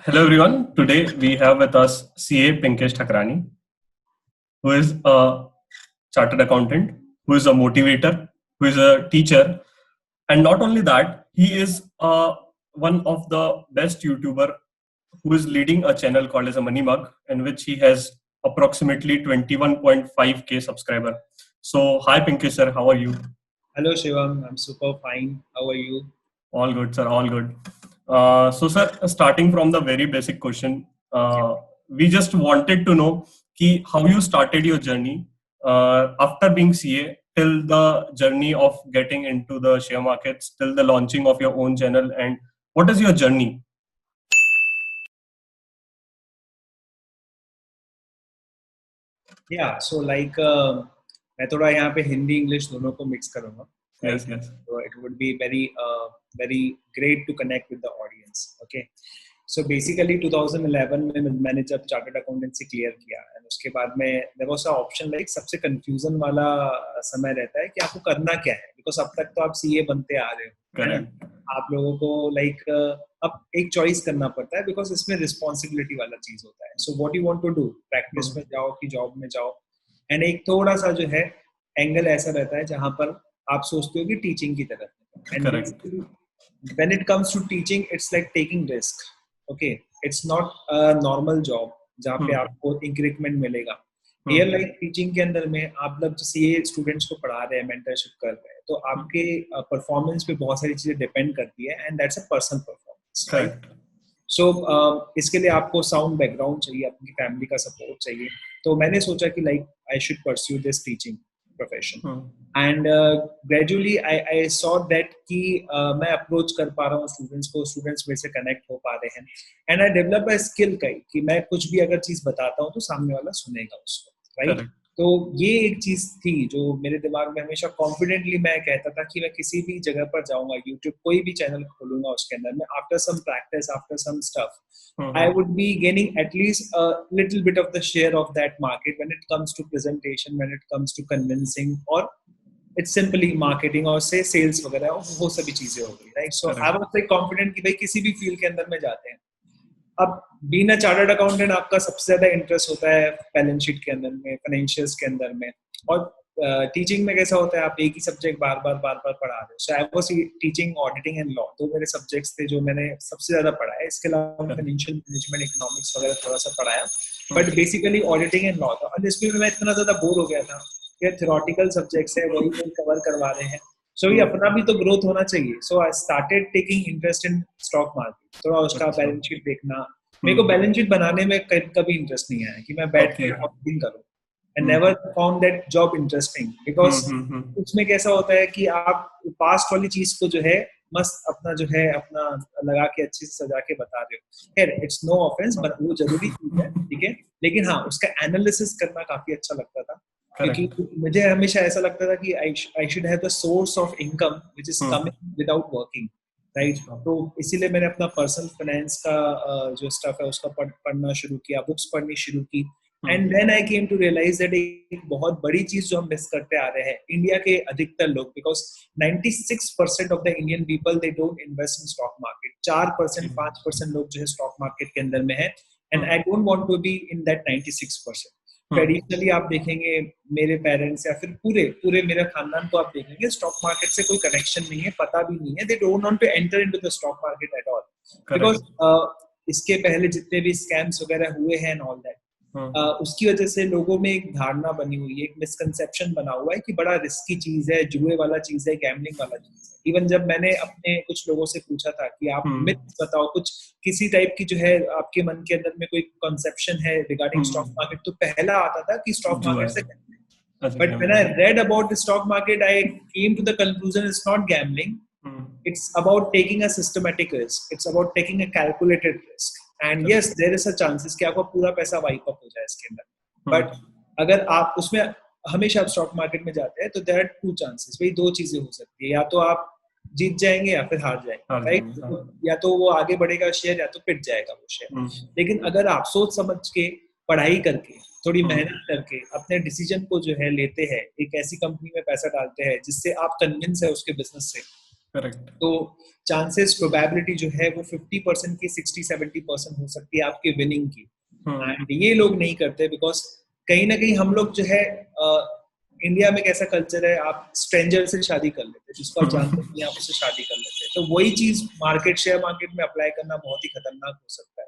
Hello everyone. Today we have with us CA Pinkesh Thakrani, who is a chartered accountant, who is a motivator, who is a teacher, and not only that, he is one of the best YouTuber who is leading a channel called as a Money Mug, in which he has approximately 21.5k subscriber. So hi Pinkesh sir, how are you? Hello Shivam, I'm super fine. How are you? All good, sir. All good. So, sir, starting from the very basic question, we just wanted to know how you started your journey after being CA till the journey of getting into the share markets, till the launching of your own channel, and what is your journey? Yeah, so मैं थोड़ा यहाँ पे Hindi English दोनों को mix करूँगा. Yes, yes. So it would be very great to connect with the audience. Okay. So basically 2011 में मैंने जब चार्टर्ड अकाउंटेंसी क्लियर किया एंड उसके बाद में there was a option like सबसे कंफ्यूजन वाला समय रहता है कि आपको करना क्या है, बिकॉज अब तक तो आप सीए बनते आ रहे हो, है ना. आप लोगों को अब एक चॉइस करना पड़ता है बिकॉज इसमें रिस्पॉन्सिबिलिटी वाला चीज होता है. So what you want to do, practice में जाओ कि जॉब में जाओ. एंड एक थोड़ा सा जो है एंगल ऐसा रहता है जहां पर आप सोचते हो कि टीचिंग की तरफ. And when it comes to teaching, it's like taking risk. Okay, it's not a normal job जहाँ पे आपको इंक्रीमेंट मिलेगा. Here like टीचिंग के अंदर में आप लोग सीए स्टूडेंट्स को पढ़ा रहे हैं, मेंटरशिप कर रहे हैं, तो आपके परफॉर्मेंस पे बहुत सारी चीजें डिपेंड करती है and that's a personal performance, right. So इसके लिए आपको साउंड बैकग्राउंड चाहिए, अपनी फैमिली का सपोर्ट चाहिए. तो मैंने सोचा कि like I should pursue this teaching profession and gradually I saw that कि मैं अप्रोच कर पा रहा हूँ स्टूडेंट्स को, स्टूडेंट्स मेरे से कनेक्ट हो पा रहे हैं and I develop a skill कि मैं कुछ भी अगर चीज बताता हूँ तो सामने वाला सुनेगा उसको, राइट. तो ये एक चीज थी जो मेरे दिमाग में हमेशा कॉन्फिडेंटली मैं कहता था कि मैं किसी भी जगह पर जाऊंगा, यूट्यूब कोई भी चैनल खोलूंगा, उसके अंदर में after some practice, after some stuff, I would be gaining at least a little bit of the share of that market when it comes to presentation, when it comes to convincing, or it's simply marketing और से sales वगैरह वो सभी चीजें हो गई, right? So I was like confident कि भाई किसी भी फील्ड के अंदर में जाते हैं. अब बीइंग अ चार्टर्ड अकाउंटेंट आपका सबसे ज्यादा इंटरेस्ट होता है बैलेंस शीट के अंदर में, फाइनेंशियल्स के अंदर में, और टीचिंग में कैसा होता है आप एक ही सब्जेक्ट बार बार पढ़ा रहे हो. So I was teaching auditing and law, तो मेरे सब्जेक्ट्स थे जो मैंने सबसे ज्यादा पढ़ा है. इसके अलावा फाइनेंशियल मैनेजमेंट, इकोनॉमिक्स वगैरह थोड़ा सा पढ़ाया, but basically auditing and law था. और इसमें मैं इतना ज्यादा बोर हो गया था कि थ्योरेटिकल सब्जेक्ट्स है वही लोग कवर करवा रहे हैं, सो ये अपना भी तो ग्रोथ होना चाहिए. So I started taking interest in stock market, थोड़ा उसका बैलेंस शीट देखना. मेरे को बैलेंस शीट बनाने में कभी इंटरेस्ट नहीं आया कि मैं बैठ के ऑडिटिंग करूं. I never found that job interesting because उसमें कैसा होता है कि आप पास्ट वाली चीज को जो है मस्त अपना जो है अपना लगा के अच्छे से सजा के बता रहे हो. खैर इट्स नो ऑफेंस, बट वो जरूरी चीज है, ठीक है. लेकिन हाँ, उसका एनालिसिस करना काफी अच्छा लगता था, क्योंकि मुझे हमेशा ऐसा लगता था कि I should have the source of income which is coming without working, right. तो इसीलिए मैंने अपना पर्सनल फाइनेंस का जो स्टफ है उसका पढ़ना शुरू किया, बुक्स पढ़नी शुरू की. And then I came to realize that एक बहुत बड़ी चीज जो हम मिस करते आ रहे हैं इंडिया के अधिकतर लोग, because 96% of the Indian people they don't invest in stock market. 4%, 5% लोग जो है स्टॉक मार्केट के अंदर में है, and I don't want to be in that 96%. Traditionally आप देखेंगे मेरे पेरेंट्स या फिर पूरे मेरे खानदान को आप देखेंगे स्टॉक मार्केट से कोई कनेक्शन नहीं है, पता भी नहीं है. They don't want to enter into the stock market at all, because इसके पहले जितने भी स्कैम्स वगैरह हुए हैं एंड ऑल दैट, उसकी वजह से लोगों में एक धारणा बनी हुई है, एक मिसकंसेप्शन बना हुआ है कि बड़ा रिस्की चीज है, जुए वाला चीज है, गैम्बलिंग वाला चीज है. इवन जब मैंने अपने कुछ लोगों से पूछा था कि आप मिथ बताओ, कुछ किसी टाइप की जो है आपके मन के अंदर में कोई कंसेप्शन है रिगार्डिंग स्टॉक मार्केट, तो पहला आता था कि स्टॉक मार्केट से. But when I read about the stock market I came to the conclusion it's not gambling, it's about taking a systematic risk, it's about taking a calculated risk. And yes, there is a chances कि आपका पूरा पैसा wipe up हो जाए इसके अंदर. But अगर आप उसमें हमेशा आप स्टॉक मार्केट में जाते हैं तो देयर आर टू चांसेस, भाई दो चीजें हो सकती है, या तो आप जीत जाएंगे या फिर हार जाएंगे, राइट. या तो वो आगे बढ़ेगा शेयर, या तो पिट जाएगा वो शेयर. लेकिन अगर आप सोच समझ के पढ़ाई करके थोड़ी मेहनत करके अपने डिसीजन को जो है लेते हैं, एक ऐसी कंपनी में पैसा डालते हैं जिससे आप कन्विंस है उसके बिजनेस से, करेक्ट। तो चांसेस प्रोबेबिलिटी जो है वो 50% की 60-70% हो सकती है आपके विनिंग की। एंड ये लोग नहीं करते बिकॉज कहीं ना कहीं हम लोग जो है इंडिया में कैसा कल्चर है, आप स्ट्रेंजर से शादी कर लेते हैं, जिसको आप जानते नहीं आप उससे शादी कर लेते हैं। तो वही चीज शेयर मार्केट में अप्लाई करना बहुत ही खतरनाक हो सकता है।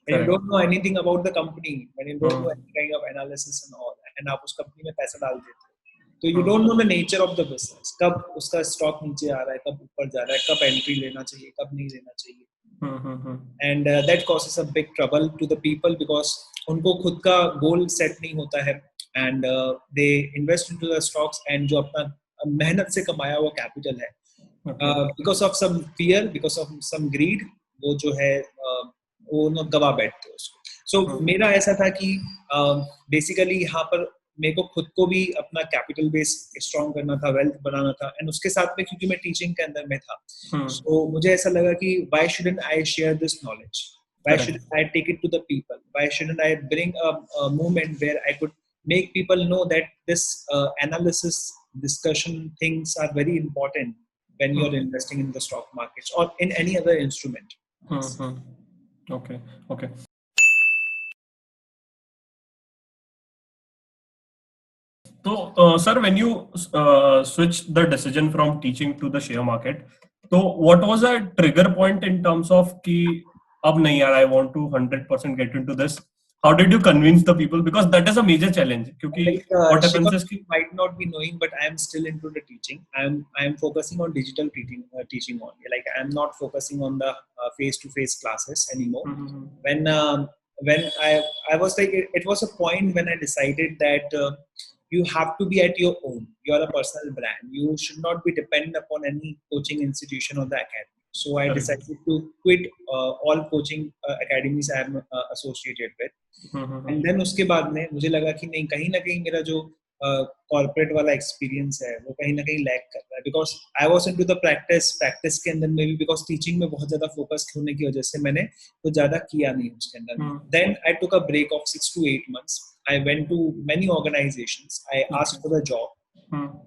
When you don't know anything about the company, when you don't know any kind of analysis and all, and आप उस कंपनी में पैसा डाल देते हो, तो you don't know the nature of the business, कब उसका स्टॉक नीचे आ रहा है, कब ऊपर जा रहा है, कब एंट्री लेना चाहिए, कब नहीं लेना चाहिए। and that causes a big trouble to the people because उनको खुद का गोल सेट नहीं होता है and they invest into the stocks and जो अपना मेहनत से कमाया हुआ कैपिटल है because of some fear, because of some greed, वो जो है वो न गवा बैठते हैं उसको। so मेरा ऐसा था कि बेसिकली यहाँ पर मेरे को खुद को भी अपना कैपिटल बेस स्ट्रॉन्ग करना था, वेल्थ बनाना था, एंड उसके साथ में क्योंकि मैं टीचिंग के अंदर में था, so मुझे ऐसा लगा कि why shouldn't I share this knowledge, why shouldn't I take it to the people, why shouldn't I bring a movement where I could make people know that this analysis discussion things are very important when you're investing in the stock markets or in any other instrument. Okay. So, sir, when you switched the decision from teaching to the share market, so what was a trigger point in terms of कि अब नहीं यार, I want to 100% get into this? How did you convince the people? Because that is a major challenge. क्योंकि what happens is कि might not be knowing, but I am still into the teaching. I am focusing on digital teaching only. Like I am not focusing on the face-to-face classes anymore. When I was like, it was a point when I decided that you have to be at your own. You are a personal brand. You should not be dependent upon any coaching institution or the academy. So I decided to quit all coaching academies I am associated with. And then उसके बाद में मुझे लगा कि नहीं, कहीं ना कहीं मेरा जो कॉर्पोरेट वाला एक्सपीरियंस है वो कहीं ना कहीं लैक कर रहा है, because I was into the practice के अंदर में भी, बिकॉज टीचिंग में बहुत ज्यादा फोकस होने की वजह से मैंने तो ज्यादा किया नहीं उसके अंदर। Then I took a break of 6 to 8 months. I went to many organizations. I asked for the job.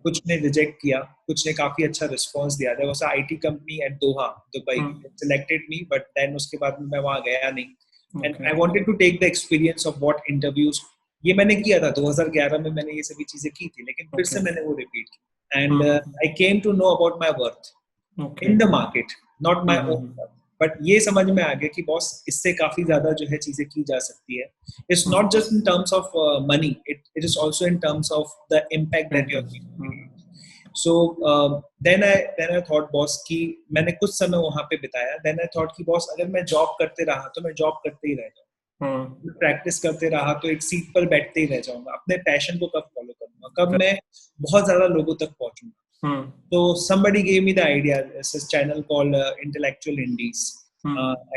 कुछ ने रिजेक्ट किया, कुछ ने काफी अच्छा रिस्पॉन्स दिया। There was an IT company at Doha, Dubai. It selected me, but then उसके बाद में मैं वहाँ गया नहीं। And I wanted to take the experience of what interviews, ये मैंने किया था 2011 में, मैंने ये सभी चीजें की थी, लेकिन फिर से मैंने वो रिपीट की। And I came to know about my worth in the market, not my own worth. But ये समझ में आ गया कि बॉस इससे काफी ज्यादा जो है चीजें की जा सकती है। It's not just in terms of money, it is also in terms of the impact that you are. So then I thought boss कि मैंने कुछ समय वहां पे बिताया। देन आई थॉट कि बॉस अगर मैं जॉब करते रहा तो मैं जॉब करते ही रह जाऊंगा, प्रैक्टिस करते रहा तो एक सीट पर बैठते ही रह जाऊंगा। अपने पैशन को कब फॉलो करूंगा, कब मैं बहुत ज्यादा लोगों तक पहुंचूंगा। So somebody gave me the idea. It's a channel called Intellectual Indies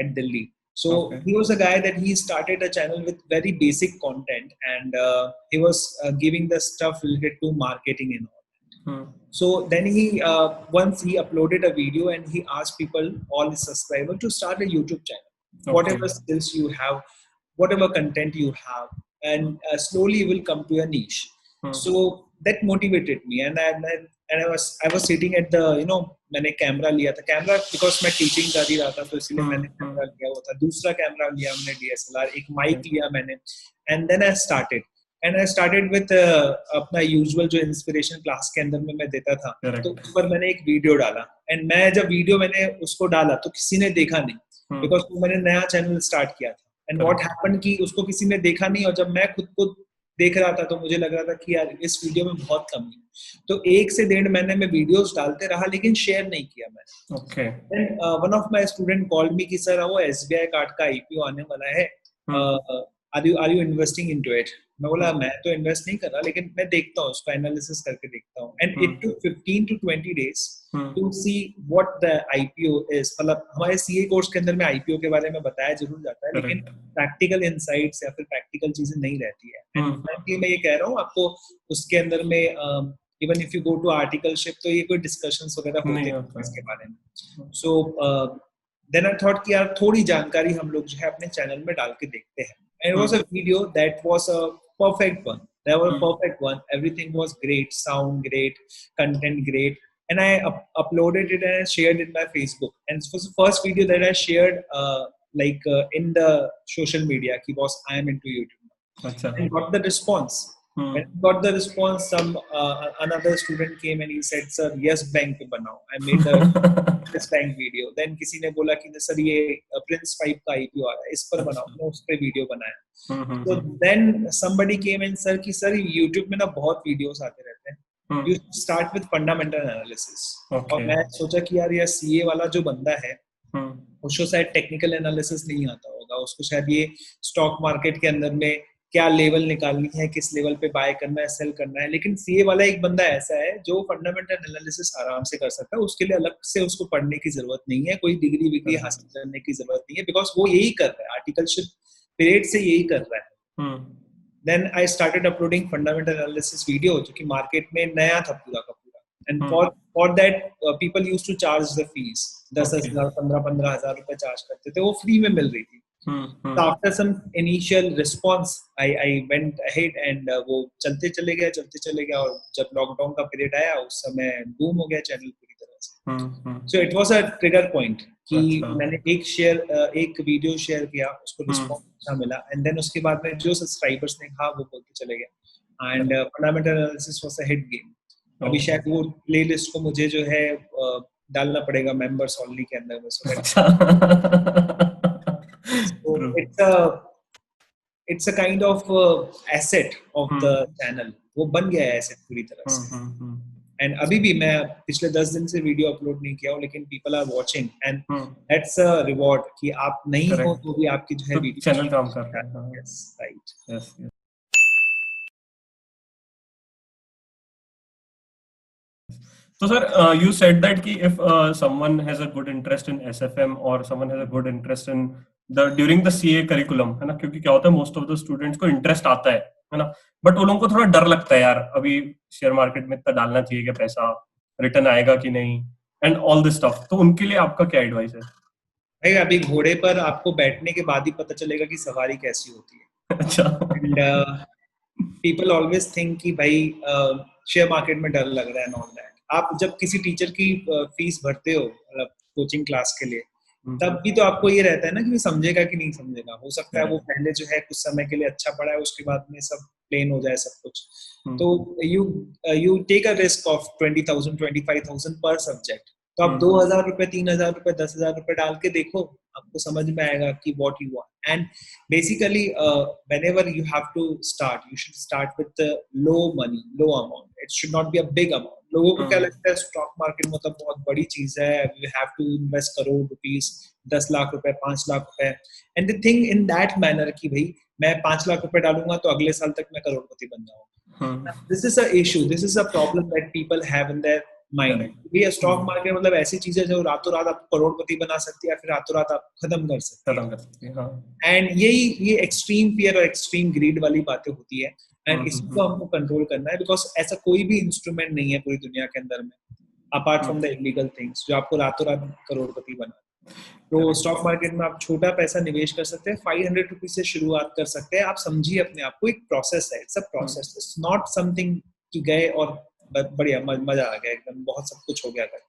at Delhi. So he was a guy that he started a channel with very basic content, and he was giving the stuff related to marketing and all. So then he once he uploaded a video and he asked people, all his subscribers, to start a YouTube channel. Whatever skills you have, whatever content you have, and slowly you will come to a niche. So that motivated me, and I was sitting at the, मैंने camera लिया था, camera because मैं teaching कर ही रहा था तो इसलिए मैंने कैमरा लिया हुआ था। दूसरा कैमरा लिया हमने DSLR, एक माइक लिया मैंने, and then I started with अपना यूजुअल जो इंस्पिरेशन क्लास के अंदर में मैं देता था, तो उस पर मैंने एक वीडियो डाला। एंड मैं जब वीडियो मैंने उसको डाला तो किसी ने देखा नहीं, बिकॉज मैंने नया चैनल स्टार्ट किया था। एंड व्हाट हैपेंड कि उसको किसी ने देखा नहीं, और जब मैं खुद को देख रहा था तो मुझे लग रहा था कि यार इस वीडियो में बहुत कमी है। तो 1 से 1.5 महीने में वीडियोस डालते रहा, लेकिन शेयर नहीं किया मैंने। Then one of my student called me कि सर वो SBI कार्ड का IPO आने वाला है, are you investing into it? मैं बोला मैं तो इन्वेस्ट नहीं कर रहा, लेकिन मैं देखता हूँ, उसका एनालिसिस करके देखता हूँ। And it took 15 to 20 days to see what the IPO is. मतलब हमारे CA कोर्स के अंदर में IPO के बारे में बताया जरूर जाता है, लेकिन प्रैक्टिकल इनसाइट्स या फिर प्रैक्टिकल चीजें नहीं रहती है। एंड मैं ये कह रहा हूँ आपको, उसके अंदर में even if you go to articleship तो ये कोई डिस्कशंस वगैरह होते हैं इसके बारे में। सो देन आई थॉट कि यार थोड़ी जानकारी हम लोग जो है अपने चैनल में डाल के देखते हैं। And it was a video that was a perfect one. They were perfect one. Everything was great, sound great, content great. and I uploaded it and I shared it in my Facebook. And it was the first video that I shared in the social media ki boss I am into YouTube अच्छा. and got the response. When I got the response, some another student came and he said, "Sir, yes bank पे बनाओ." I made the yes bank video. Then किसी ने बोला कि sir ये Prince 5 का IPO आ रहा है, इस पर बनाओ. मैं उस पे वीडियो बनाया. So then somebody came and said कि सर YouTube में ना बहुत वीडियोस आते रहते हैं. You start with fundamental analysis. और मैं सोचा कि यार ये CA वाला जो बंदा है उसको शायद टेक्निकल एनालिसिस नहीं आता होगा, उसको शायद ये स्टॉक मार्केट के अंदर में क्या लेवल निकालनी है, किस लेवल पे बाय करना है, सेल करना है. लेकिन सीए वाला एक बंदा ऐसा है जो फंडामेंटल एनालिसिस आराम से कर सकता है. उसके लिए अलग से उसको पढ़ने की जरूरत नहीं है, कोई डिग्री विग्री हासिल करने की जरूरत नहीं है, बिकॉज वो यही कर रहा है, आर्टिकलशिप पीरियड से यही कर रहा है. Then I started uploading fundamental analysis video जो कि मार्केट में नया था पूरा का पूरा. And for that people used to charge the fees. 10,000 15,000 रुपए चार्ज करते थे, वो फ्री में मिल रही थी. So after some initial response, I went ahead and वो चलते चले गया और जब लॉकडाउन का पीरियड आया उस समय बूम हो गया चैनल पूरी तरह से. So it was a trigger point कि मैंने एक वीडियो शेयर किया, उसको रिस्पॉन्स अच्छा मिला, एंड देन उसके बाद में जो सब्सक्राइबर्स ने कहा वो बोलते चले गए. And fundamental analysis was a hit game. अभी शायद वो प्लेलिस्ट को मुझे जो है डालना पड़ेगा मेंबर्स ओनली के अंदर में. So it's a kind of asset of the channel. वो बन गया है asset पूरी तरह से. And अभी भी मैं पिछले 10 दिन से वीडियो अपलोड नहीं किया हूँ, लेकिन people are watching and that's a reward कि आप नहीं हो तो भी आपकी जो है वीडियो चैनल काम कर रहा है. Yes, right. Yes. So sir, you said that कि if someone has a good interest in SFM or someone has a good interest in during the CA curriculum, है ना, क्योंकि क्या होता है most of the students को interest आता है ना, but उन लोगों को थोड़ा डर लगता है यार अभी शेयर मार्केट में इतना डालना चाहिए क्या पैसा, रिटर्न आएगा कि नहीं, and all this stuff. तो उनके लिए आपका क्या एडवाइस है? भाई अभी घोड़े पर आपको बैठने के बाद ही पता चलेगा कि सवारी कैसी होती है. अच्छा. And people always think कि भाई शेयर मार्केट में डर लग रहा है and all that. आप जब किसी टीचर की फीस भरते हो मतलब कोचिंग क्लास के लिए, तब भी तो आपको ये रहता है ना कि वो समझेगा कि नहीं समझेगा. हो सकता है वो पहले जो है कुछ समय के लिए अच्छा पढ़ा है, उसके बाद में सब प्लेन हो जाए सब कुछ. तो you take a risk of 20,000 25,000 पर सब्जेक्ट. तो आप 2,000 रुपए 3,000 रुपए 10,000 रुपए डाल के देखो, आपको समझ में आएगा कि what you want. And basically whenever you have to start, you should start with the low money, low amount. It should not be a big amount. लोगों को क्या लगता है स्टॉक मार्केट मतलब बहुत बड़ी चीज है, you have to invest crore rupees, 10 lakh रुपए 5 लाख रुपए. And the thing in that manner कि भाई मैं 5 लाख रुपए डालूंगा तो अगले साल तक मैं करोड़पति बन जाऊंगा. This is a issue, this is a problem that people have in their mind. ये स्टॉक मार्केट मतलब ऐसी चीज है जो रातों रात आपको करोड़पति बना सकती है या फिर रातों रात आप खत्म कर सकती है. एंड ये एक्सट्रीम फियर और एक्सट्रीम ग्रीड वाली बातें होती है. एंड इसको हमको कंट्रोल करना है, बिकॉज ऐसा कोई भी इंस्ट्रूमेंट नहीं है पूरी दुनिया के अंदर में apart from the illegal things जो आपको रातों रात करोड़पति बना. तो स्टॉक मार्केट में आप छोटा पैसा निवेश कर सकते हैं, 500 रुपीज से शुरुआत कर सकते हैं. आप समझिए अपने आप को, एक प्रोसेस है, it's a process, it's not something कि गए और बढ़िया मजा आ गया एकदम बहुत सब कुछ हो गया करके.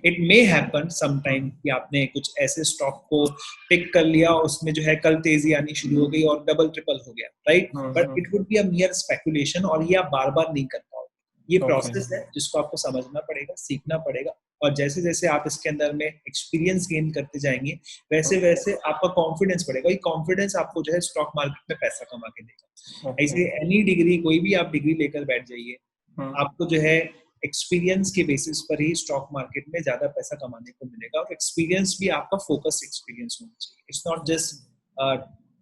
इट मे हैपन समटाइम कि आपने कुछ ऐसे स्टॉक को पिक कर लिया, उसमें जो है कल तेजी आनी शुरू हो गई और डबल ट्रिपल हो गया, right. But it would be a मियर speculation और ये आप बार बार नहीं कर पाओगे. ये प्रोसेस है जिसको आपको समझना पड़ेगा, सीखना पड़ेगा, और जैसे जैसे आप इसके अंदर में एक्सपीरियंस गेन करते जाएंगे वैसे वैसे आपका कॉन्फिडेंस बढ़ेगा. ये कॉन्फिडेंस आपको जो है स्टॉक मार्केट में पैसा कमा के देगा. ऐसे एनी डिग्री, कोई भी आप डिग्री लेकर बैठ जाइए, आपको जो है एक्सपीरियंस के बेसिस पर ही स्टॉक मार्केट में ज्यादा पैसा कमाने को मिलेगा. और एक्सपीरियंस भी आपका फोकस एक्सपीरियंस होना चाहिए. It's not just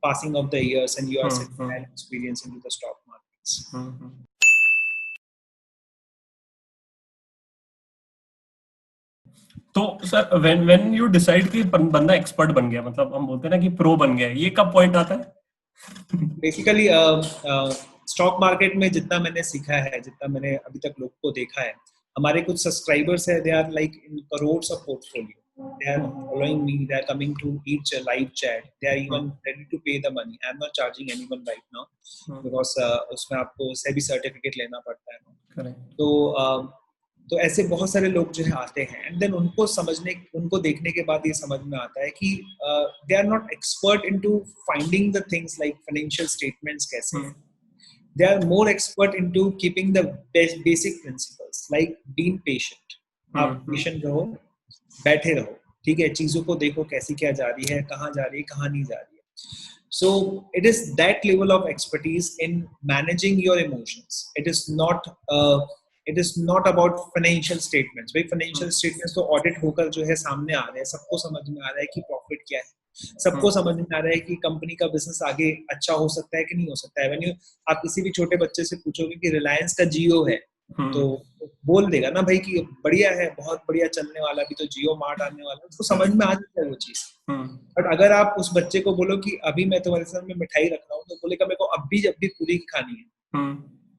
passing of the years and you are setting an experience into the stock markets. तो सर व्हेन यू डिसाइड कि बंदा एक्सपर्ट बन गया, मतलब हम बोलते हैं ना कि प्रो बन गया, ये कब पॉइंट आता है? बेसिकली स्टॉक मार्केट में जितना मैंने सीखा है, जितना मैंने अभी तक लोग को देखा है, हमारे कुछ सब्सक्राइबर्स है, they are like in crores of portfolio. They are following me, they are coming to each live chat, they are even ready to pay the money. I am not charging anyone right now because उसमें आपको SEBI certificate लेना पड़ता है. तो तो ऐसे बहुत सारे लोग जो है आते हैं एंड देन उनको देखने के बाद ये समझ में आता है कि they are not expert into finding the things like financial statements कैसे हैं. They are more expert into keeping the basic principles like being patient. आप patient रहो, बैठे रहो, ठीक है, चीजों को देखो कैसी क्या जा रही है, कहाँ जा रही है, कहाँ नहीं जा रही है. So it is that level of expertise in managing your emotions. It is not about financial statements. भाई financial statements तो audit होकर जो है सामने आ रहे हैं, सबको समझ में आ रहा है कि profit क्या है, सबको समझ में आ रहा है कि कंपनी का बिजनेस आगे अच्छा हो सकता है कि नहीं हो सकता है. When आप किसी भी छोटे बच्चे से पूछोगे कि रिलायंस का जियो है तो बोल देगा ना भाई कि बढ़िया है, बहुत बढ़िया चलने वाला, अभी तो जियो मार्ट आने वाला है, उसको समझ में आ जाता है वो चीज. बट अगर आप उस बच्चे को बोलो कि अभी मैं तुम्हारे साथ में मिठाई रख रहा हूँ, तो बोलेगा मेरे को अब भी पूरी खानी है.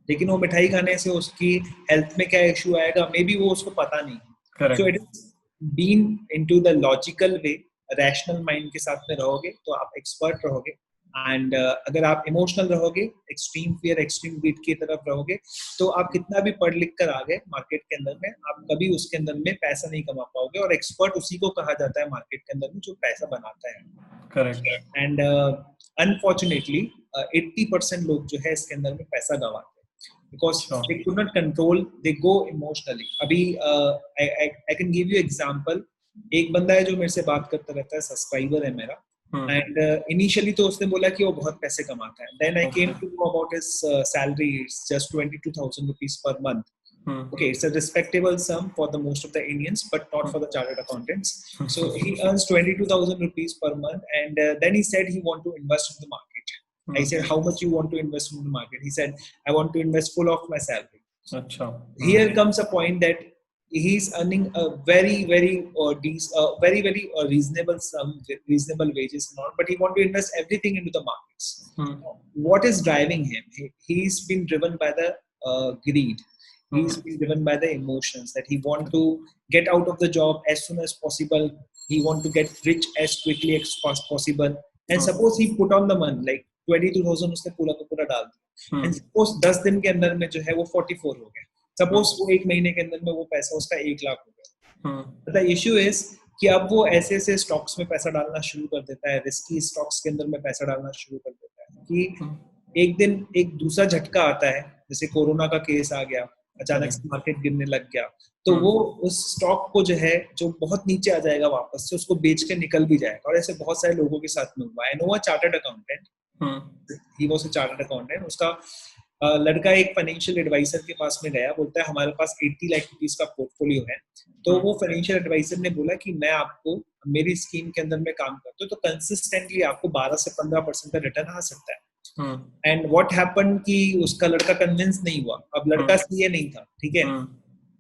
लेकिन वो मिठाई खाने से उसकी हेल्थ में क्या इश्यू आएगा, मे बी वो उसको पता नहीं. So it is been into the logical way, rational mind के साथ में रहोगे तो आप एक्सपर्ट रहोगे. एंड अगर आप इमोशनल रहोगे, एक्सट्रीम फियर, एक्सट्रीम ग्रीड की तरफ रहोगे, तो आप कितना भी पढ़ लिख कर आ गए मार्केट के अंदर में, आप कभी उसके अंदर में पैसा नहीं कमा पाओगे. और एक्सपर्ट उसी को कहा जाता है मार्केट के अंदर में जो पैसा बनाता है. करेक्ट. एंड अनफॉर्चुनेटली 80% लोग जो है इसके अंदर में पैसा गंवाते हैं because they could not control, they go emotionally. अभी I can give you example. एक बंदा है जो मेरे से बात करता रहता है, सब्सक्राइबर है मेरा. एंड इनिशियली तो उसने बोला कि वो बहुत पैसे कमाता है. Then I came to know about his salary. It's just 22,000 rupees per month. Okay, it's a respectable sum for the most of the Indians, but not for the chartered accountants. So he earns 22,000 rupees per month, and then he said he want to invest in the market. I said, how much you want to invest in the market? He said, I want to invest full of my salary. Here comes a point that he's earning a very reasonable sum, reasonable wages and all, but he want to invest everything into the markets. What is driving him? He's been driven by the greed. He's been driven by the emotions that he want to get out of the job as soon as possible. He want to get rich as quickly as possible. And suppose he put on the money like 22,000 उसने पूरा का पूरा डाल दिया. And suppose 10 दिन के अंदर में जो है वो 44 हो गया. Suppose वो एक महीने के अंदर में वो पैसा उसका 1 लाख हो गया. But the issue is कि अब वो ऐसे स्टॉक्स में पैसा डालना शुरू कर देता है, रिस्की स्टॉक्स के अंदर में पैसा डालना शुरू कर देता है कि एक दिन एक दूसरा झटका आता है, जैसे कोरोना का केस आ गया, अचानक से मार्केट गिरने लग गया, तो वो उस स्टॉक को जो है जो बहुत नीचे आ जाएगा वापस से उसको बेच के निकल भी जाएगा. और ऐसे बहुत सारे लोगों के साथ में हुआ. I know a chartered accountant, he was a chartered accountant. उसका लड़का एक फाइनेंशियल एडवाइजर के पास में गया, बोलता है हमारे पास 80 लाख रुपीस का पोर्टफोलियो है. तो वो फाइनेंशियल एडवाइजर ने बोला कि मैं आपको मेरी स्कीम के अंदर में काम करता हूँ तो कंसिस्टेंटली आपको 12 से 15% का रिटर्न आ सकता है. एंड व्हाट हैपेंड कि उसका लड़का कन्विंस नहीं हुआ. अब लड़का सीए नहीं था, ठीक है,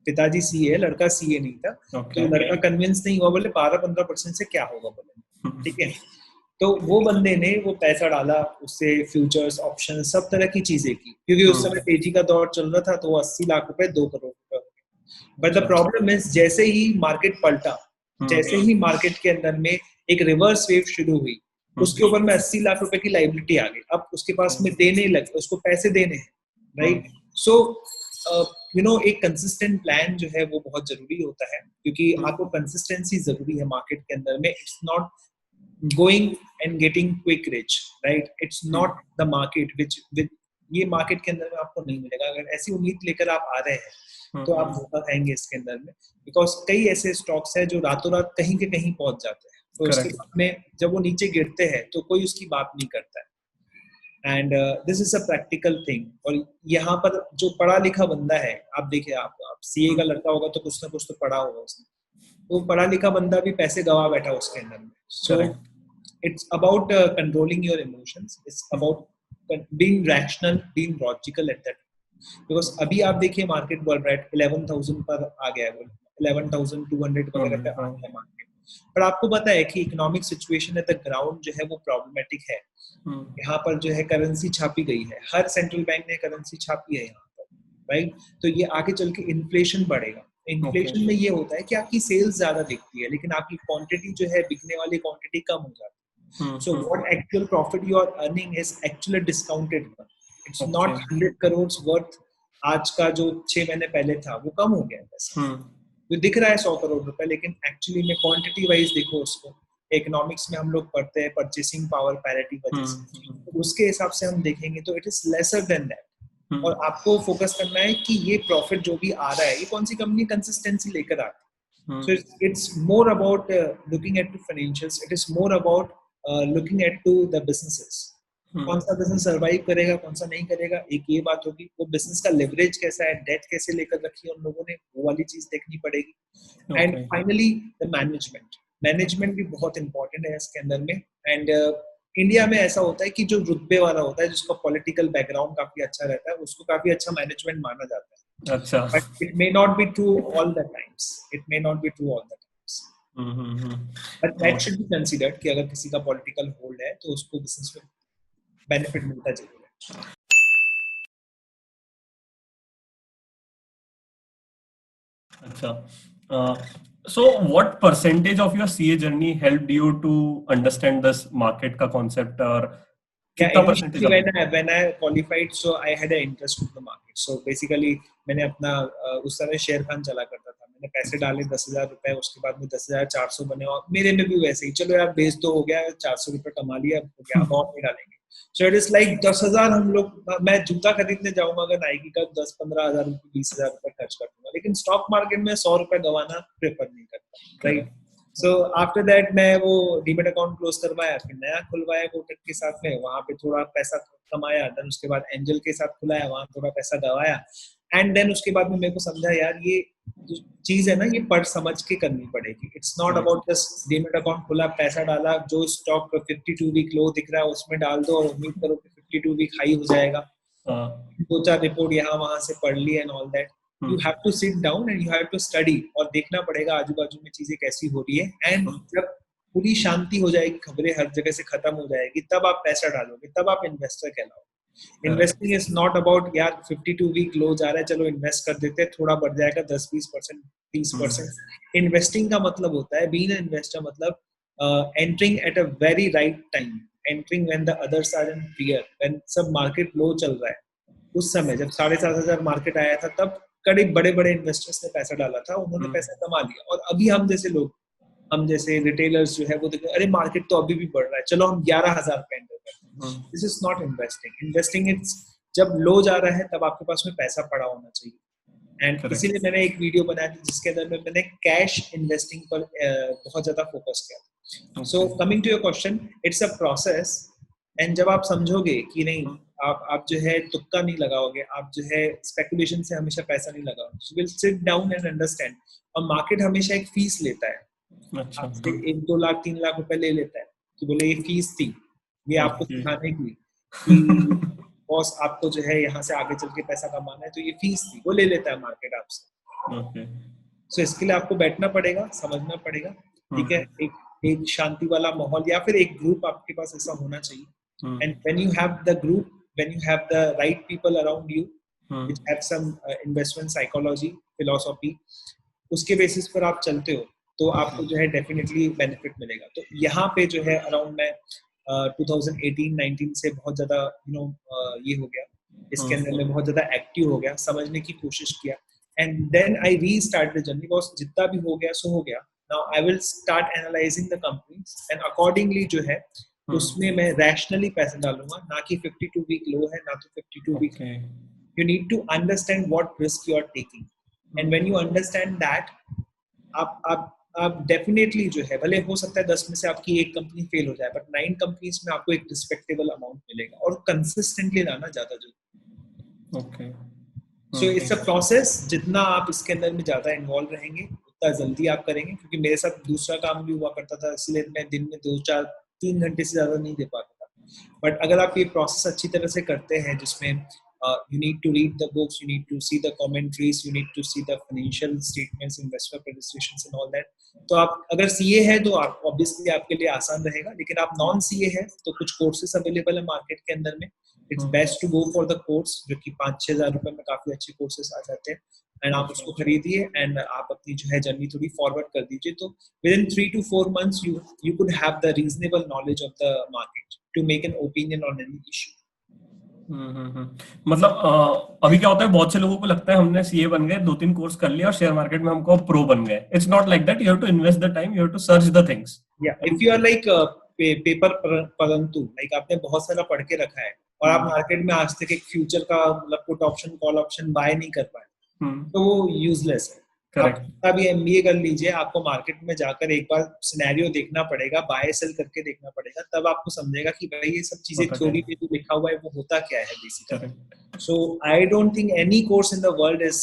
पिताजी सीए, लड़का सीए नहीं था. तो लड़का कन्विंस नहीं हुआ, बोले 12-15% से क्या होगा, बोले ठीक है. तो वो बंदे ने वो पैसा डाला, उससे फ्यूचर्स, ऑप्शन, सब तरह की चीजें की, क्योंकि उस समय तेजी का दौर चल रहा था. तो 80 लाख रुपए 2 करोड़ रुपए हो गए. बट द प्रॉब्लम इज जैसे ही मार्केट पलटा, जैसे ही मार्केट के अंदर में एक रिवर्स वेव शुरू हुई, उसके ऊपर में 80 लाख रुपए की लायबिलिटी आ गई. अब उसके पास में देने लगे, उसको पैसे देने हैं, राइट. सो यू नो एक कंसिस्टेंट प्लान जो है वो बहुत जरूरी होता है, क्योंकि आपको कंसिस्टेंसी जरूरी है मार्केट के अंदर में. It's not going and getting quick rich, right? It's not the market which with ये मार्केट के अंदर में आपको नहीं मिलेगा. अगर ऐसी उम्मीद लेकर आप आ रहे हैं तो आप धोखा खाएंगे इसके अंदर में, बिकॉज कई ऐसे स्टॉक्स हैं जो रातों रात कहीं के कहीं पहुंच जाते हैं. तो उसके बाद में जब वो नीचे गिरते हैं तो कोई उसकी बात नहीं करता है. And this is a practical thing. और यहाँ पर जो पढ़ा लिखा बंदा है, आप देखिए, आप सीए का लड़का होगा तो कुछ ना कुछ तो पढ़ा होगा उसने, तो पढ़ा लिखा बंदा भी पैसे गवा बैठा उसके अंदर में. सो it's about controlling your emotions. It's about being rational, being logical at that. Because अभी आप देखिए मार्केट बढ़ रहा है, 11,000 पर आ गया है, 11,200 वगैरह पे आ गया है मार्केट. पर आपको पता है कि economic situation at the ground जो है वो प्रॉब्लमेटिक है. यहाँ पर जो है करेंसी छापी गई है, हर सेंट्रल बैंक ने करेंसी छापी है यहाँ पर, राइट. तो ये आगे चल के इन्फ्लेशन बढ़ेगा. इन्फ्लेशन में ये होता है कि आपकी सेल्स ज्यादा दिखती है, लेकिन आपकी क्वांटिटी जो है, बिकने वाली क्वांटिटी कम हो जाती है. So what actual profit you are earning is actually discounted one. It's not 100 crores worth आज का जो 6 महीने पहले था वो कम हो गया है पैसा। तो दिख रहा है 100 करोड़ रुपए, लेकिन एक्चुअली में क्वांटिटी वाइज देखो उसको, इकोनॉमिक्स में हम लोग पढ़ते हैं परचेसिंग पावर पैरिटी वजह से, तो उसके हिसाब से हम देखेंगे तो it is lesser than that. और आपको फोकस करना है कि ये प्रॉफिट जो भी आ रहा है ये कौन सी कंपनी कंसिस्टेंसी लेकर आती है। So it's more about looking at to financials, it is more about looking at to the businesses. कौन सा बिजनेस सर्वाइव करेगा, कौन सा नहीं करेगा, एक ये बात होगी। वो बिजनेस का लेवरेज कैसा है, डेट कैसे लेकर रखी है उन लोगों ने, वो वाली चीज देखनी पड़ेगी। एंड फाइनली द मैनेजमेंट भी बहुत इंपॉर्टेंट है इसके अंदर में। एंड इंडिया में ऐसा होता है कि जो रुतबे वाला होता है, जिसका पॉलिटिकल बैकग्राउंड काफी अच्छा रहता है, उसको काफी अच्छा मैनेजमेंट माना जाता है। अच्छा, but it may not be true all the times, it may not be true all the times, but that should be considered कि अगर किसी का पॉलिटिकल होल्ड है तो उसको बिजनेस में बेनिफिट मिलता जरूर है। अच्छा, so what percentage of your CA journey helped you to understand this market का concept, और Yeah, कितना percentage initially when I qualified, so I had an interest in the market. So basically मैंने अपना उस समय शेयर खान चला करता था, मैंने पैसे डाले 10,000 रुपए, उसके बाद में 10,400 बने, और मेरे में भी वैसे ही, चलो यार बेच तो हो गया, 400 रुपए कमा लिया, हो गया, अब और नहीं डालेंगे। So it is like 10,000 हम लोग, मैं जूता खरीदने जाऊंगा अगर नाइकी का 10-15 हजार रुपए 20,000 रुपए खर्च कर दूंगा, लेकिन स्टॉक मार्केट में 100 रुपए गंवाना प्रेफर नहीं करता, राइट। सो आफ्टर दैट मैं वो डीमेट अकाउंट क्लोज करवाया, फिर नया खुलवाया कोटक के साथ में, वहां पे थोड़ा पैसा कमाया, देन उसके बाद एंजल के साथ खुलाया, वहां थोड़ा पैसा गवाया। एंड देन उसके बाद में मेरे को समझा यार ये जो चीज है ना, ये पढ़ समझ के करनी पड़ेगी। It's not about just demat account खुला, पैसा डाला, जो स्टॉक 52 वीक लो दिख रहा है उसमें डाल दो और उम्मीद करो कि 52 वीक हाई हो जाएगा। 2-4 रिपोर्ट यहाँ वहां से पढ़ ली and all that. You have to sit down and you have to study, और देखना पड़ेगा आजू बाजू में चीजें कैसी हो रही है। एंड जब पूरी शांति हो जाएगी, खबरें हर जगह से खत्म हो जाएगी, तब आप पैसा डालोगे, तब आप इन्वेस्टर कहलाओगे। इन्वेस्टिंग इज नॉट अबाउट यार 52 वीक लो जा रहा है चलो इन्वेस्ट कर देते हैं, थोड़ा बढ़ जाएगा 10-20%, 30%। इन्वेस्टिंग का मतलब होता है, बीइंग एन इन्वेस्टर मतलब entering at a very right time, entering when the others are in fear, when सब मार्केट लो चल रहा है। उस समय जब 7,500 मार्केट आया था, तब कई बड़े बड़े इन्वेस्टर्स ने पैसा डाला था, उन्होंने पैसा कमा लिया। और अभी हम जैसे लोग, हम जैसे रिटेलर्स जो है वो देखो, अरे मार्केट तो अभी भी बढ़ रहा है, चलो हम 11,000 पे एंटर करते हैं। This is not investing. Investing is जब लो जा रहा है तब आपके पास में पैसा पड़ा होना चाहिए। एंड इसीलिए मैंने एक वीडियो बनाया था जिसके अंदर में मैंने कैश इन्वेस्टिंग पर बहुत ज्यादा फोकस किया। So coming to your question, it's a process. And जब आप समझोगे कि नहीं, आप जो है तुक्का नहीं लगाओगे, आप जो है स्पेकुलेशन से हमेशा पैसा नहीं लगाओगे, you will sit down and understand. और मार्केट हमेशा एक फीस लेता है, आपसे 1-2 लाख 3 लाख रुपए ले लेता है कि बोले ये फीस थी, ये आपको सिखाने की कि बॉस आपको जो है यहाँ से आगे चल के पैसा कमाना है, तो ये फीस थी, वो ले लेता है मार्केट आपसे। सो इसके लिए आपको बैठना पड़ेगा, समझना पड़ेगा, ठीक है। एक शांति वाला माहौल या फिर एक ग्रुप आपके पास ऐसा होना चाहिए। And when you have the group, when you have the right people around you which have some investment psychology philosophy, उसके बेसिस पर आप चलते हो तो आपको जो है डेफिनेटली बेनिफिट मिलेगा। तो यहाँ पे जो है अराउंड मैं 2018-19 से बहुत ज्यादा ये हो गया, इसके अंदर में बहुत ज्यादा एक्टिव हो गया, समझने की कोशिश किया। And then I restart the journey, because जितना भी हो गया सो हो गया। Now I will start analyzing the companies and accordingly जो है उसमें मैं रैशनली पैसे डालूंगा, ना कि 52 वीक लो है ना तो 52 week. You need to understand what risk you are taking, and when you understand that, आप डेफिनेटली जो है, भले हो सकता है 10 में से आपकी एक कंपनी फेल हो जाए, बट 9 कंपनीज में आपको एक रिस्पेक्टेबल अमाउंट मिलेगा, और कंसिस्टेंटली लाना ज्यादा जरूरी। Okay, so it's a process. जितना आप इसके अंदर में ज्यादा इन्वॉल्व रहेंगे उतना जल्दी आप करेंगे, क्योंकि मेरे साथ दूसरा काम भी हुआ करता था, इसलिए मैं दिन में 2-4-3 घंटे से ज्यादा नहीं दे पाता था। बट अगर आप ये प्रोसेस अच्छी तरह से करते हैं, जिसमें you need to read the books, you need to see the commentaries, you need to see the financial statements, investor registrations and all that, तो आप अगर सीए है तो आप ऑब्वियसली आपके लिए आसान रहेगा। लेकिन आप नॉन सीए है तो कुछ कोर्सेज अवेलेबल है मार्केट के अंदर में। It's best to go for the course, जो कि 5-6 हज़ार रुपए में काफी अच्छे कोर्सेज आ जाते हैं, एंड आप उसको खरीदिए एंड आप अपनी जो है जर्नी थोड़ी फॉरवर्ड कर दीजिए। तो with in 3 to 4 months you could have the reasonable knowledge of the market to make an opinion on any issue. मतलब अभी क्या होता है, बहुत से लोगों को लगता है हमने सीए बन गए, 2-3 कोर्स कर लिया और शेयर मार्केट में हमको प्रो बन गए. It's not like that. You have to invest the time, you have to search the things. If you are like paper परंतु लाइक आपने बहुत सारा पढ़ के रखा है और आप मार्केट में आज तक एक फ्यूचर का मतलब put option call option buy नहीं कर पाए, तो वो यूजलेस है. आप कितना भी एमबीए कर लीजिए, आपको मार्केट में जाकर एक बार सिनेरियो देखना पड़ेगा, बाय सेल करके देखना पड़ेगा, तब आपको समझेगा कि भाई ये सब चीजें थ्योरी पे जो लिखा हुआ है वो होता क्या है basically. So I don't think any course in the world is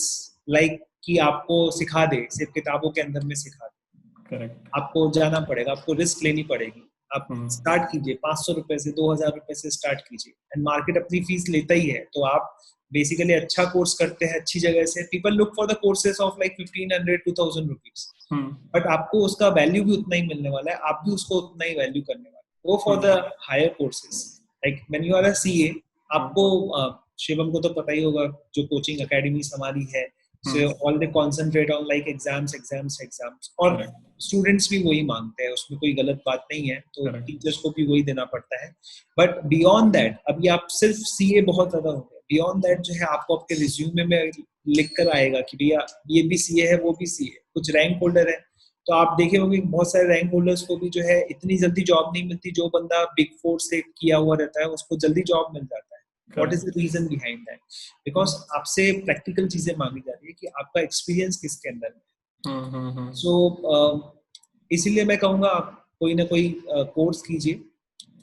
like कि आपको सिखा दे, सिर्फ किताबों के अंदर में सिखा दे. आपको जाना पड़ेगा, आपको रिस्क लेनी पड़ेगी. आप स्टार्ट कीजिए 500 रुपए से, 2000 रुपए से स्टार्ट कीजिए. एंड मार्केट अपनी फीस लेता ही है, तो आप बेसिकली अच्छा कोर्स करते हैं अच्छी जगह से. People look for the courses of like 1500-2000 rupees, but आपको उसका वैल्यू भी उतना ही मिलने वाला है, आप भी उसको उतना ही वैल्यू करने वाले. Go for the higher courses like when you are a CA. आपको शिवम को तो पता ही होगा जो कोचिंग अकेडमीज हमारी है, so all they concentrate on like exams और स्टूडेंट्स भी वही मांगते हैं, उसमें कोई गलत बात नहीं है, तो टीचर्स को भी वही देना पड़ता है. बट बियॉन्ड दैट अभी आप सिर्फ सीए बहुत ज्यादा हो गए. बियॉन्ड दैट जो है आपको आपके रिज्यूमे में लिख कर आएगा कि भैया ये भी सीए है, वो भी सीए. कुछ रैंक होल्डर है, तो आप देखे होंगे बहुत सारे रैंक होल्डर्स को भी जो है इतनी जल्दी जॉब नहीं मिलती. जो बंदा बिग 4 से किया हुआ रहता है उसको जल्दी जॉब मिल जाता है. What is the reason behind that? Because आपसे प्रैक्टिकल चीजें मांगी जा रही है कि आपका एक्सपीरियंस किसके अंदर है. सो इसीलिए मैं कहूँगा आप कोई ना कोई कोर्स कीजिए.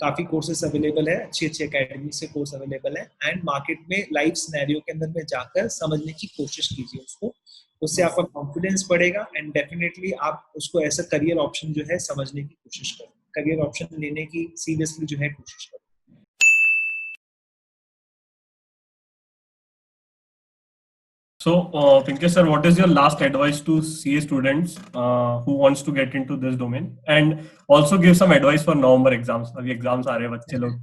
काफी कोर्सेस अवेलेबल है, अच्छी अच्छी एकेडमी से कोर्स अवेलेबल है. एंड मार्केट में लाइव सिनेरियो के अंदर में जाकर समझने की कोशिश कीजिए उसको. उससे आपका कॉन्फिडेंस बढ़ेगा एंड डेफिनेटली आप उसको ऐसा करियर ऑप्शन जो है समझने की कोशिश करें, करियर ऑप्शन लेने की सीरियसली जो है कोशिश करें. So, Pinkesh sir, what is your last advice to CA students who wants to get into this domain, and also give some advice for November exams? अभी exams आ रहे हैं बच्चे लोग,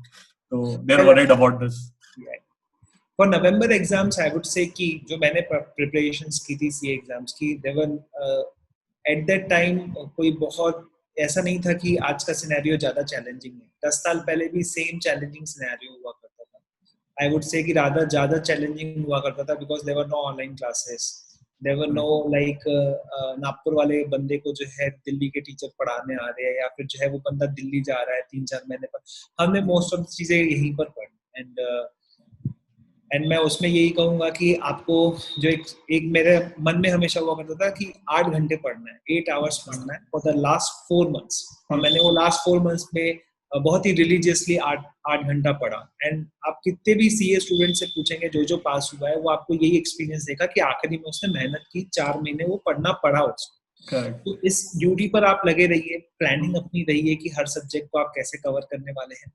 तो they're worried about this. For November exams, I would say कि जो मैंने preparations की थी CA exams की, they were at that time कोई बहुत ऐसा नहीं था कि आज का सिनेरियो ज्यादा चैलेंजिंग है. 10 साल पहले भी सेम चैलेंजिंग सिनेरियो हुआ करता था. I would say कि ज्यादा चैलेंजिंग हुआ करता था because there were no online classes, there were no like Nagpur वाले बंदे को जो है दिल्ली के टीचर पढ़ाने आ रहे हैं, या फिर जो है वो बंदा दिल्ली जा रहा है 3-4 महीने पर. हमने मोस्ट ऑफ चीजें यहीं पर पढ़ी. एंड मैं उसमें यही कहूंगा कि आपको जो एक मेरे मन में हमेशा हुआ करता था कि 8 घंटे पढ़ना है, 8 आवर्स पढ़ना है फॉर द लास्ट 4 months. और मैंने वो लास्ट 4 months में बहुत ही रिलीजियसली 8 घंटा पढ़ा. एंड आप कितने भी सीए स्टूडेंट से पूछेंगे जो पास हुआ है, वो आपको यही एक्सपीरियंस देगा कि आखिरी में उसने मेहनत की, 4 महीने वो पढ़ना पड़ा उसको. तो इस ड्यूटी पर आप लगे रहिए, प्लानिंग अपनी रहिए कि हर सब्जेक्ट को आप कैसे कवर करने वाले हैं.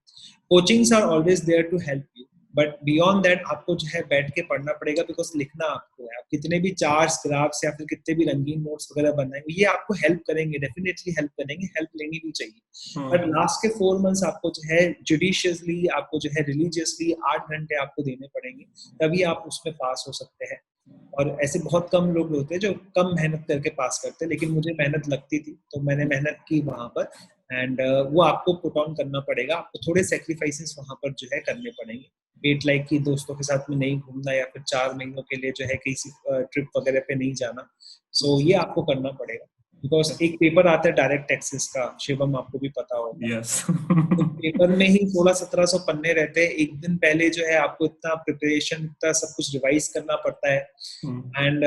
Coachings are always there to help you, but beyond that आपको जो है बैठ के पढ़ना पड़ेगा, बिकॉज लिखना आपको है. आप कितने भी चार्ट्स, ग्राफ्स या फिर कितने भी रंगीन नोट्स वगैरह बनाएंगे, ये आपको हेल्प करेंगे, डेफिनेटली हेल्प करेंगे, हेल्प लेनी भी चाहिए. बट लास्ट के 4 months आपको जो है जुडिशियसली, आपको जो है रिलीजियसली 8 घंटे आपको देने पड़ेंगे, तभी आप उसमें पास हो सकते हैं. और ऐसे बहुत कम लोग होते हैं जो कम मेहनत करके पास करते हैं, लेकिन मुझे मेहनत लगती थी तो मैंने मेहनत की वहां पर. एंड वो आपको पुट ऑन करना पड़ेगा, आपको थोड़े सेक्रीफाइसेस वहां पर जो है करने पड़ेंगे. वेट लाइक कि दोस्तों के साथ में नहीं घूमना, या फिर 4 महीनों के लिए जो है किसी ट्रिप वगैरह पे नहीं जाना. सो ये आपको करना पड़ेगा, बिकॉज एक पेपर आता है डायरेक्ट टैक्सेस का, शिवम आपको भी पता होगा. yes. तो पेपर में ही 1600-1700 पन्ने रहते हैं. एक दिन पहले जो है आपको इतना प्रिपरेशन, इतना सब कुछ रिवाइज करना पड़ता है. एंड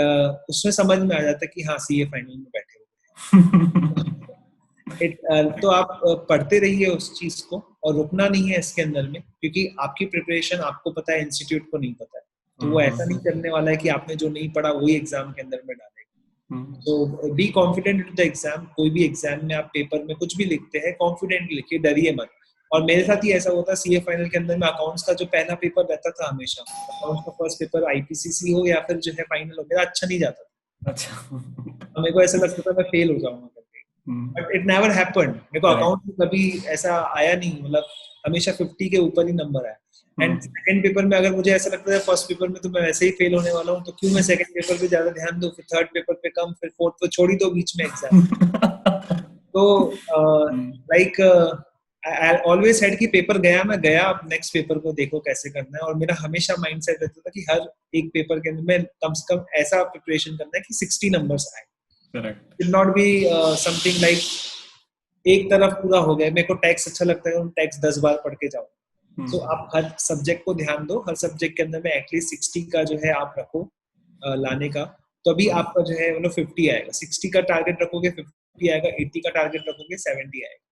उसमें समझ में आ जाता है कि हाँ सीए फाइनल में बैठे हुए हैं. तो आप पढ़ते रहिए उस चीज को, और रुकना नहीं है इसके अंदर में, क्योंकि आपकी प्रिपरेशन आपको पता है, इंस्टीट्यूट को नहीं पता है. तो वो ऐसा नहीं करने वाला है कि आपने जो नहीं पढ़ा वही एग्जाम के अंदर में डालेगा. तो be confident in the exam. कोई भी एग्जाम में आप पेपर में कुछ भी लिखते हैं, कॉन्फिडेंट लिखिए, डरिए मत. और मेरे साथ ही ऐसा होता है सीए फाइनल के अंदर में, अकाउंट्स का जो पहला पेपर रहता था, हमेशा अकाउंट्स का फर्स्ट पेपर आईपीसीसी हो या फिर जो है फाइनल हो, मेरा अच्छा नहीं जाता था. अच्छा. मेरे को ऐसा लगता था मैं फेल हो जाऊंगा करके, बट इट नेवर हैपेंड. मेरे को अकाउंट में कभी ऐसा आया नहीं, मतलब हमेशा 50 के ऊपर ही नंबर आया. एंड सेकंड पेपर में अगर मुझे ऐसा लगता है फर्स्ट पेपर में तो मैं वैसे ही फेल होने वाला हूँ, तो क्यों मैं सेकंड पेपर पे ज्यादा ध्यान दूं, फिर थर्ड पेपर पे कम, फिर फोर्थ पे छोड़ ही दो बीच में एग्जाम. तो लाइक I always said कि पेपर गया, मैं गया, अब नेक्स्ट पेपर को देखो कैसे करना है. और मेरा हमेशा माइंडसेट रहता था कि हर एक पेपर के अंदर मैं कम से कम ऐसा प्रिपरेशन करना है कि 60 नंबर्स आए. Correct. It not be something like एक तरफ पूरा हो गया. मेरे को टैक्स अच्छा लगता है, टैक्स 10 बार पढ़ के जाओ. तो आप हर सब्जेक्ट को ध्यान दो, हर सब्जेक्ट के अंदर में एटलीस्ट 60 का जो है आप रखो लाने का. तो अभी आपका जो है 50 आएगा. 60 का टारगेट रखोगे 50 आएगा, 80 का टारगेट रखोगे 70 आएगा.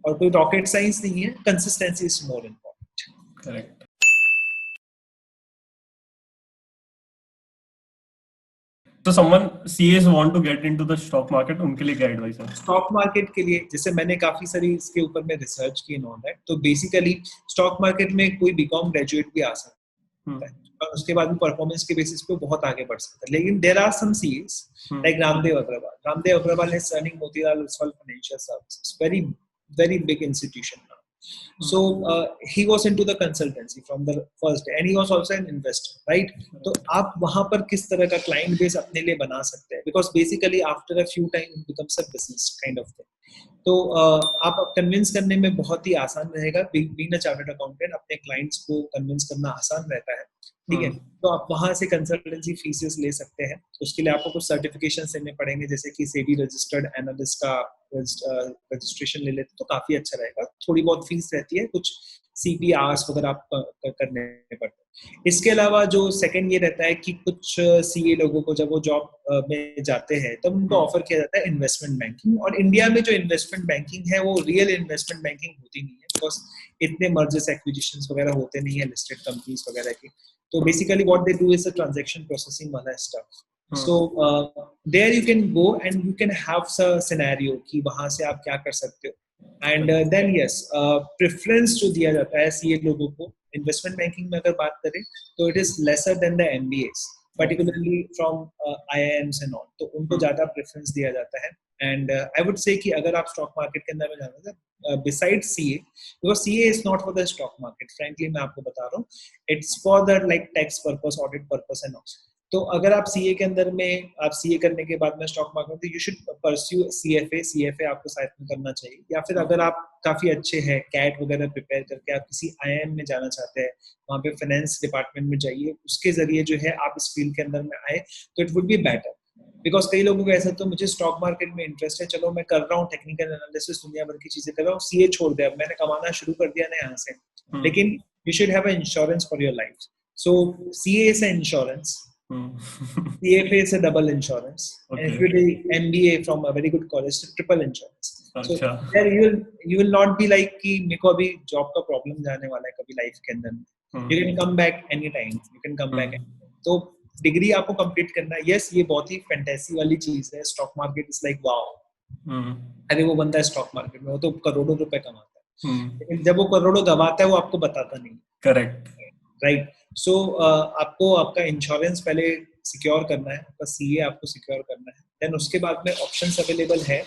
और कोई रॉकेट साइंस नहीं है, consistency is more important. Correct. तो someone CAs want to get into the stock market, उनके लिए क्या एडवाइस है? स्टॉक मार्केट के लिए जैसे मैंने काफी सारी इसके ऊपर में रिसर्च की ऑन दैट. तो बेसिकली स्टॉक मार्केट में कोई बीकॉम ग्रेजुएट भी आ सकता है और उसके बाद भी परफॉर्मेंस के बेसिस पे बहुत आगे बढ़ सकता है. लेकिन there are some CS like Ramdev Agarwal is running Motilal Oswal Financial Services, very big institution now. So he was into the consultancy from the first day and he was also an investor, right? तो आप वहां पर किस तरह का client base अपने लिए बना सकते हैं, because basically after a few time it becomes a business kind of thing. तो आप कन्विंस करने में बहुत ही आसान रहेगा. बीइंग अ चार्टर्ड अकाउंटेंट अपने क्लाइंट्स को कन्विंस करना आसान रहता है. ठीक है. तो आप वहां से कंसल्टेंसी फीसेस ले सकते हैं. उसके लिए आपको कुछ सर्टिफिकेशन लेने पड़ेंगे, जैसे कि सेबी रजिस्टर्ड एनालिस्ट का रजिस्ट्रेशन ले लेते तो काफी अच्छा रहेगा. थोड़ी बहुत फीस रहती है, कुछ CPRs वगैरह आप करने पड़ते हैं. इसके अलावा जो सेकंड ये रहता है कि कुछ CA लोगों को जब वो जॉब में जाते हैं तब उनको ऑफर किया जाता है इन्वेस्टमेंट बैंकिंग. और इंडिया में जो इन्वेस्टमेंट बैंकिंग है वो रियल इन्वेस्टमेंट बैंकिंग होती नहीं है, बिकॉज इतने मर्जर्स एक्विजिशंस वगैरह होते नहीं है लिस्टेड कंपनीज वगैरह की. तो basically what they do is a transaction processing वाला stuff. So there you can go and you can have a scenario कि वहां से आप क्या कर सकते हो. And then yes, preference जो दिया जाता है CA लोगों को इन्वेस्टमेंट बैंकिंग में अगर बात करें तो it is lesser than the MBAs, particularly from IIMs and all. तो उनको ज्यादा प्रेफरेंस दिया जाता है. And I would say कि अगर आप स्टॉक मार्केट के अंदर में जाना है besides CA, because CA is not for the stock market, frankly मैं आपको बता रहा हूँ, it's for the like tax purpose, audit purpose and all. तो अगर आप CA के अंदर में आप CA करने के बाद में stock market, you should pursue CFA आपको साथ में करना चाहिए. या फिर अगर आप काफी अच्छे हैं, कैट वगैरह प्रिपेयर करके आप किसी IIM में जाना चाहते हैं, वहाँ पे फाइनेंस डिपार्टमेंट में जाइए, उसके जरिए जो है आप इस फील्ड के अंदर में आए तो it would be better. Because कई लोगों को ऐसा तो मुझे स्टॉक मार्केट में इंटरेस्ट है, चलो मैं कर रहा हूँ टेक्निकल एनालिसिस दुनिया भर की चीजें कर रहा हूँ, CA छोड़ दिया, मैंने कमाना शुरू कर दिया ना यहाँ से. लेकिन you should have a insurance for your life. So CA is an insurance. CFA is a double insurance. Okay. And if you do MBA from a very good college, it's triple insurance. So there you will not be like कि मेरे को अभी job का problem जाने वाला है कभी life के अंदर. You can come back anytime. You can come back. तो डिग्री आपको कंप्लीट करना है. यस, ये बहुत ही फैंटेसी वाली चीज है. Stock market is like wow, अरे वो बंदा है स्टॉक मार्केट में, वो तो करोड़ों रुपए कमाता है. लेकिन जब वो करोड़ों गवाता है वो आपको बताता नहीं. Correct, right. सो आपको आपका इंश्योरेंस पहले सिक्योर करना है, आपका CA आपको सिक्योर करना है. देन उसके बाद में ऑप्शंस अवेलेबल है.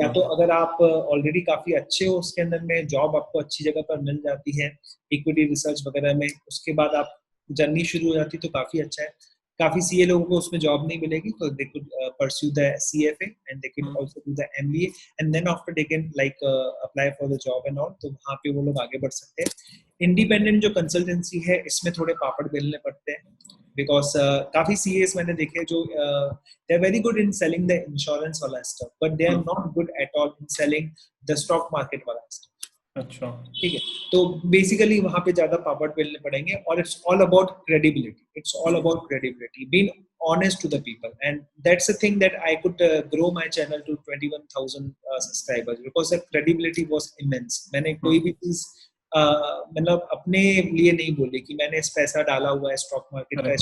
या तो अगर आप ऑलरेडी काफी अच्छे हो उसके अंदर में, जॉब आपको अच्छी जगह पर मिल जाती है इक्विटी रिसर्च वगैरह में, उसके बाद आप जर्नी शुरू हो जाती है तो काफी अच्छा है. काफी CA लोगों को उसमें जॉब नहीं मिलेगी तो they could pursue the CFA and they could also do the MBA and then after they can like apply for the job and all. तो वहां पे वो लोग आगे बढ़ सकते हैं. इंडिपेंडेंट जो कंसल्टेंसी है इसमें थोड़े पापड़ बेलने पड़ते हैं, बिकॉज काफी CAs मैंने देखे जो they are very good in selling the insurance वाला stuff, but they are not good at all in selling the stock market वाला स्टफ. अच्छा, ठीक है. तो बेसिकली वहां पे ज्यादा पापड़ बेलने पड़ेंगे. और it's all about credibility. It's all about credibility, being honest to the people, and that's the thing that I could grow my channel to 21,000 subscribers because the credibility was immense. मैंने कोई भी चीज मतलब अपने लिए नहीं बोली कि मैंने इस पैसा डाला हुआ है स्टॉक मार्केट का,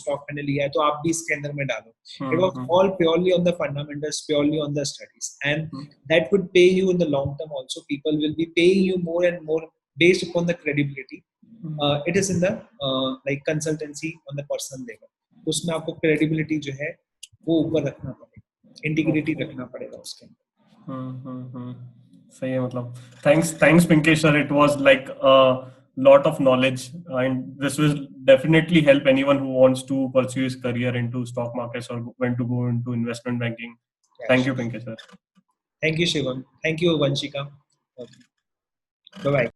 स्टॉक मैंने लिया है तो आप भी इसके अंदर में डालो. It was all purely on the fundamentals, purely on the studies, and that would pay you in the long term also. People will be paying you more and more based upon the credibility. It is in the like consultancy on the personal level. उसमें आपको credibility जो है वो ऊपर रखना पड़ेगा, integrity रखना पड़ेगा उसके अंदर. सही है. मतलब thanks Pinkesh sir, it was like a lot of knowledge and this will definitely help anyone who wants to pursue his career into stock markets or when to go into investment banking. Thank you Pinkesh sir. Thank you Shivam. Thank you Vanshika. Okay. Bye bye.